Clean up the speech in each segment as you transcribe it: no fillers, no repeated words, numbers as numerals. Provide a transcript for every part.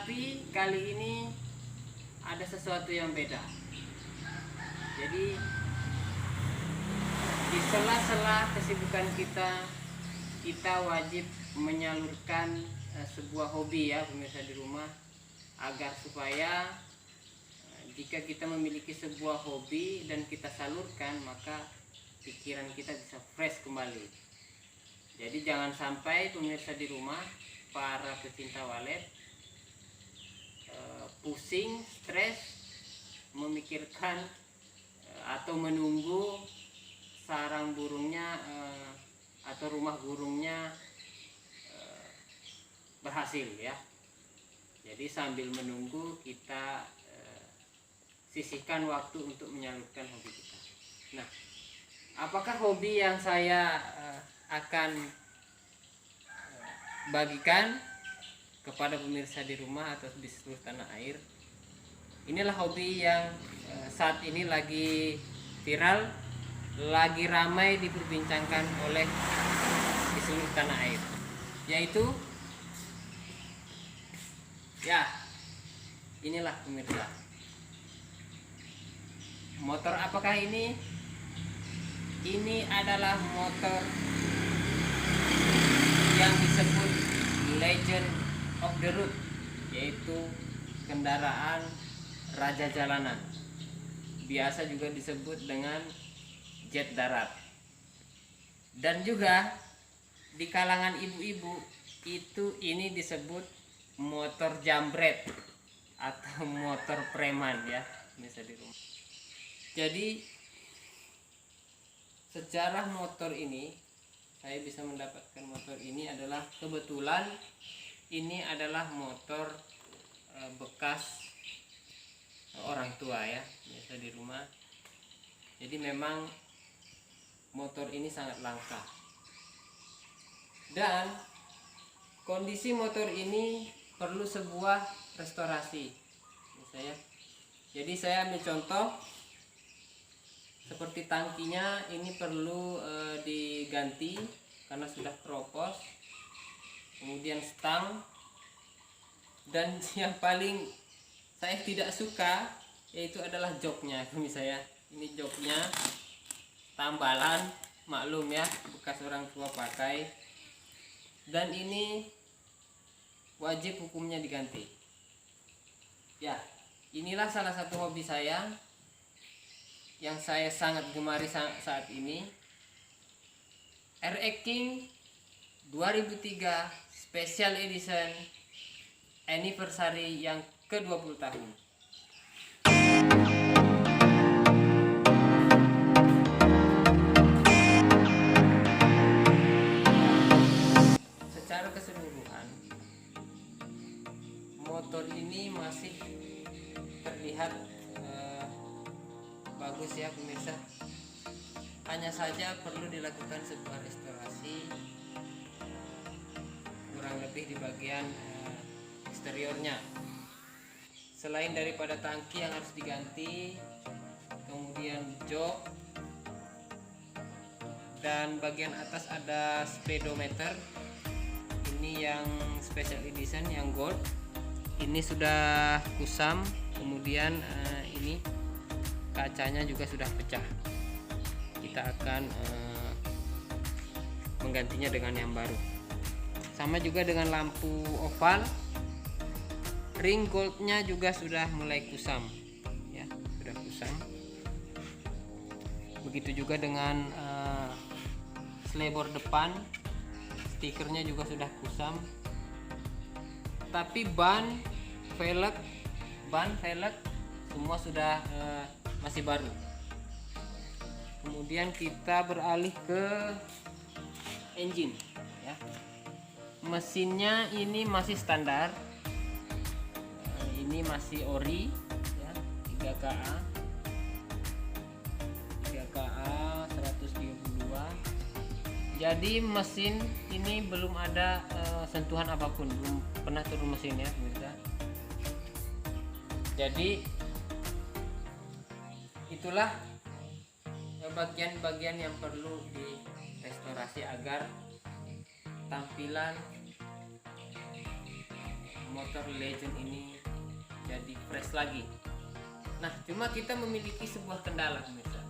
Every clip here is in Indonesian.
Tapi kali ini ada sesuatu yang beda. Jadi di sela-sela kesibukan kita wajib menyalurkan sebuah hobi ya pemirsa di rumah, agar supaya jika kita memiliki sebuah hobi dan kita salurkan, maka pikiran kita bisa fresh kembali. Jadi jangan sampai pemirsa di rumah, para pecinta walet, pusing, stres, memikirkan atau menunggu sarang burungnya atau rumah burungnya berhasil ya. Jadi sambil menunggu kita sisihkan waktu untuk menyalurkan hobi kita. Nah, apakah hobi yang saya akan bagikan kepada pemirsa di rumah atau di seluruh tanah air? Inilah hobi yang saat ini lagi viral, lagi ramai diperbincangkan oleh di seluruh tanah air, yaitu ya inilah pemirsa. Motor apakah ini? Ini adalah motor yang disebut Legend of the Road, yaitu kendaraan raja jalanan. Biasa juga disebut dengan jet darat. Dan juga di kalangan ibu-ibu itu ini disebut motor jambret atau motor preman ya, bisa di rumah. Jadi sejarah motor ini, saya bisa mendapatkan motor ini adalah kebetulan ini adalah motor bekas orang tua ya, biasa di rumah. Jadi memang motor ini sangat langka. Dan kondisi motor ini perlu sebuah restorasi. Jadi saya ambil contoh seperti tangkinya ini perlu diganti karena sudah keropos. Kemudian stang, dan yang paling saya tidak suka yaitu adalah joknya. Misalnya ini joknya tambalan, maklum ya, bekas orang tua pakai, dan ini wajib hukumnya diganti. Ya, inilah salah satu hobi saya yang saya sangat gemari saat ini. RX King 2003 Special Edition Anniversary yang ke-20 tahun. Secara keseluruhan motor ini masih terlihat bagus ya pemirsa. Hanya saja perlu dilakukan sebuah restorasi, kurang lebih di bagian eksteriornya. Selain daripada tangki yang harus diganti, kemudian jok, dan bagian atas ada speedometer. Ini yang special edition yang gold. Ini sudah kusam, kemudian ini kacanya juga sudah pecah. Kita akan menggantinya dengan yang baru. Sama juga dengan lampu oval, ring goldnya juga sudah mulai kusam ya, sudah kusam. Begitu juga dengan selebor depan, stikernya juga sudah kusam. Tapi ban velg semua sudah masih baru. Kemudian kita beralih ke engine ya. Mesinnya ini masih standar, ini masih ori ya, 3KA 132. Jadi mesin ini belum ada sentuhan apapun, belum pernah turun mesin ya pemirsa. Jadi itulah bagian-bagian yang perlu direstorasi agar tampilan motor Legend ini jadi fresh lagi. Nah, cuma kita memiliki sebuah kendala pemirsa.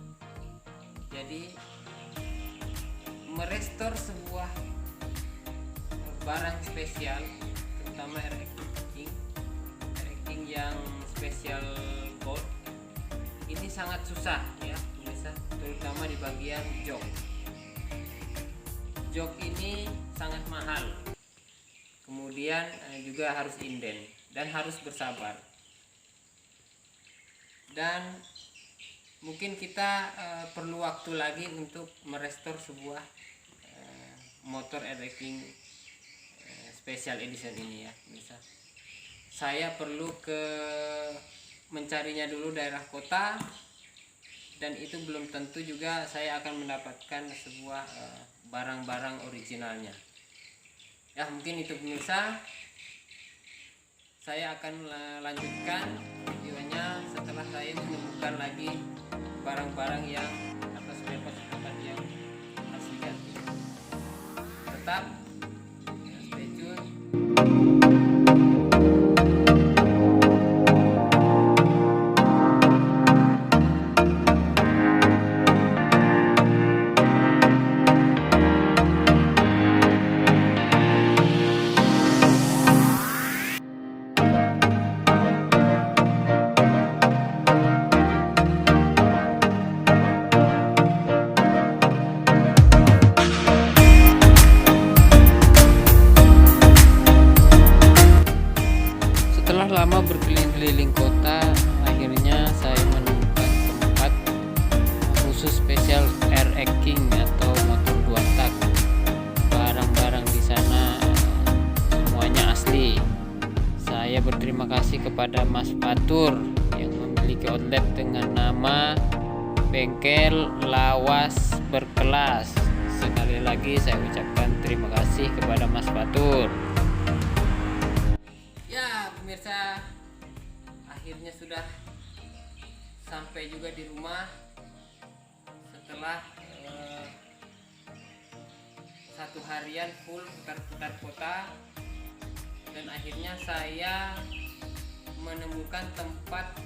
Jadi merestore sebuah barang spesial, terutama RX-King yang spesial gold, ini sangat susah ya pemirsa, terutama di bagian jok. Jok ini sangat mahal, kemudian juga harus inden dan harus bersabar. Dan mungkin kita perlu waktu lagi untuk merestore sebuah motor RX-King Special Edition ini ya pemirsa. Saya perlu mencarinya dulu daerah kota, dan itu belum tentu juga saya akan mendapatkan sebuah barang-barang originalnya. Ya mungkin itu pemirsa. Saya akan lanjutkan videonya setelah saya menemukan lagi barang-barang yang atau spare-part yang asli ganti. Tetap stay tune. Setelah lama berkeliling-keliling kota, akhirnya saya menemukan tempat khusus spesial RX-King atau motor 2 tak. Barang-barang di sana semuanya asli. Saya berterima kasih kepada Mas Fatur yang memiliki outlet dengan nama Bengkel Lawas Berkelas. Sekali lagi saya ucapkan terima kasih kepada Mas Fatur. Ya pemirsa, akhirnya sudah sampai juga di rumah setelah 1 harian full putar-putar kota, dan akhirnya saya menemukan tempat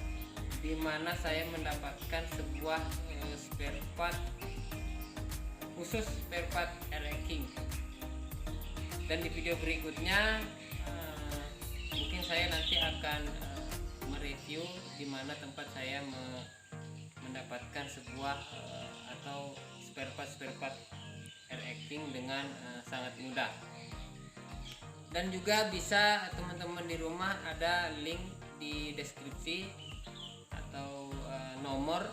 di mana saya mendapatkan sebuah spare part khusus, spare part RX-King. Dan di video berikutnya mungkin saya nanti akan mereview di mana tempat saya mendapatkan sebuah atau spare part RX-King dengan sangat mudah. Dan juga bisa teman-teman di rumah, ada link di deskripsi atau nomor,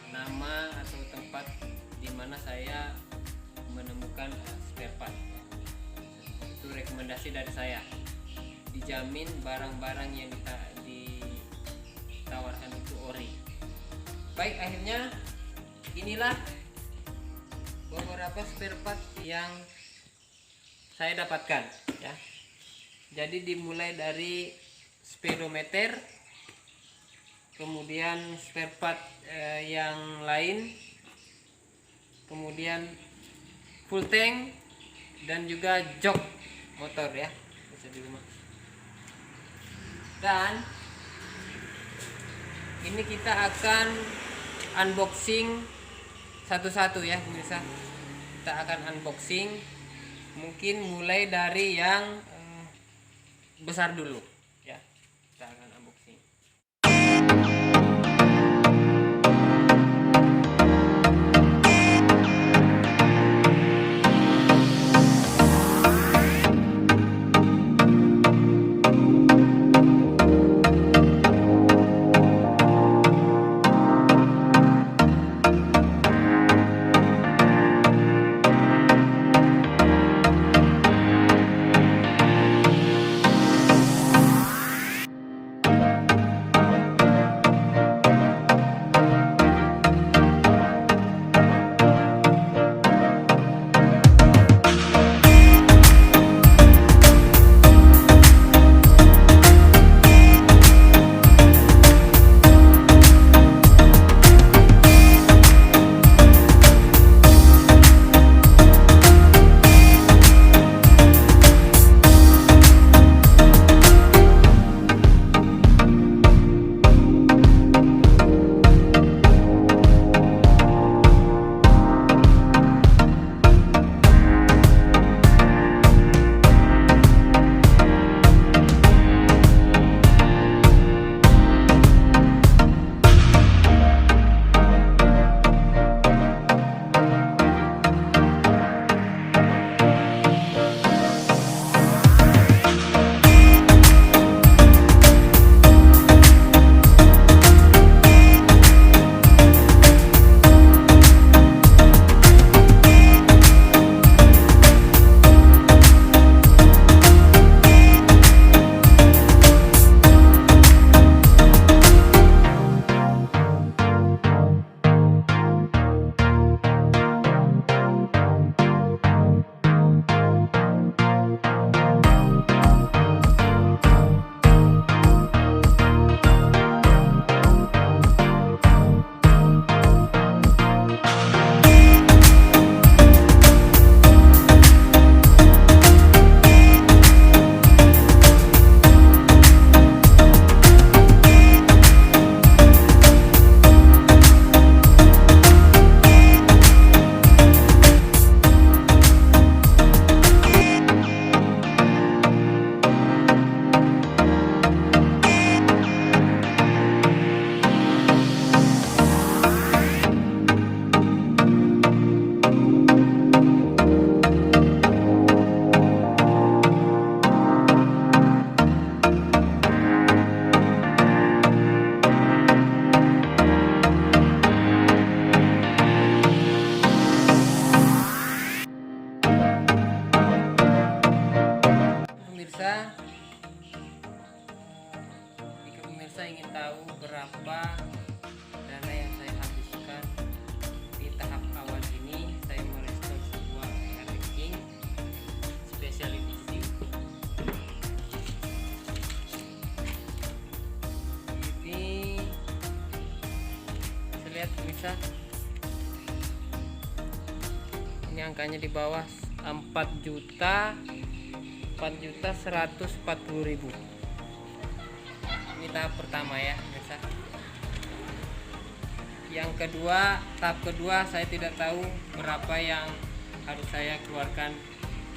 nama atau tempat di mana saya menemukan spare part. Itu rekomendasi dari saya. Dijamin barang-barang yang ditawarkan itu ori. Baik, akhirnya inilah beberapa spare part yang saya dapatkan ya. Jadi dimulai dari speedometer, kemudian spare part yang lain, kemudian full tank, dan juga jok motor ya, bisa di rumah. Dan ini kita akan unboxing satu-satu ya pemirsa. Kita akan unboxing, mungkin mulai dari yang besar dulu ya. Kita akan unboxing. berapa dana yang saya habiskan di tahap awal ini. Saya merestore sebuah ranking special edition. Ini saya lihat bisa, ini angkanya di bawah 4.140.000. Ini tahap pertama ya pemirsa. Yang kedua, tahap kedua saya tidak tahu berapa yang harus saya keluarkan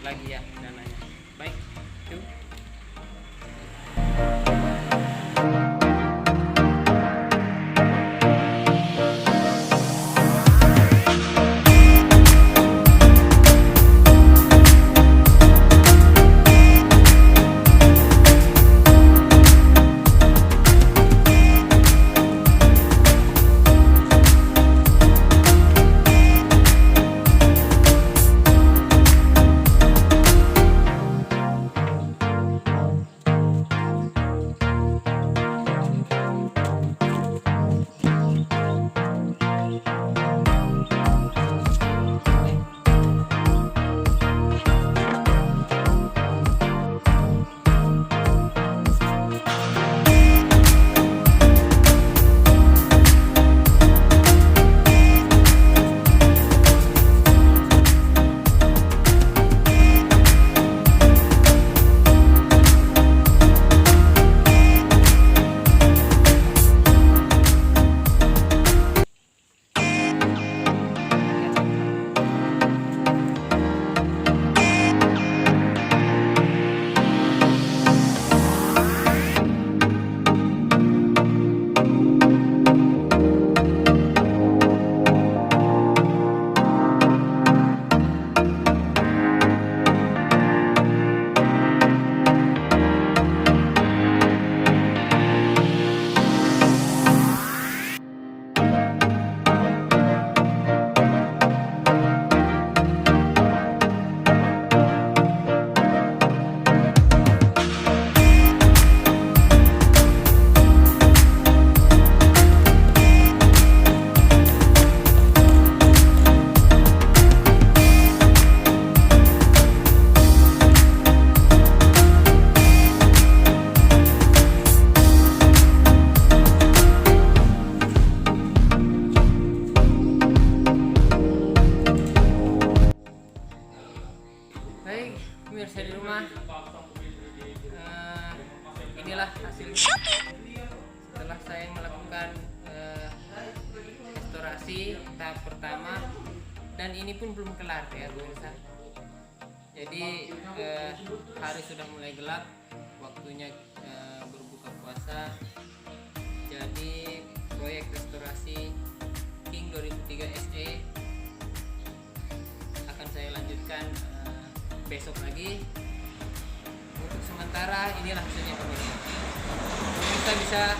lagi ya dananya. Baik, yuk. Baik pemirsa di rumah, inilah hasilnya setelah saya melakukan restorasi tahap pertama, dan ini pun belum kelar ya pemirsa. Jadi hari sudah mulai gelap, waktunya berbuka puasa. Jadi proyek restorasi King 2003 SE akan saya lanjutkan besok lagi. Untuk sementara inilah hasilnya pemirsa. Pemirsa bisa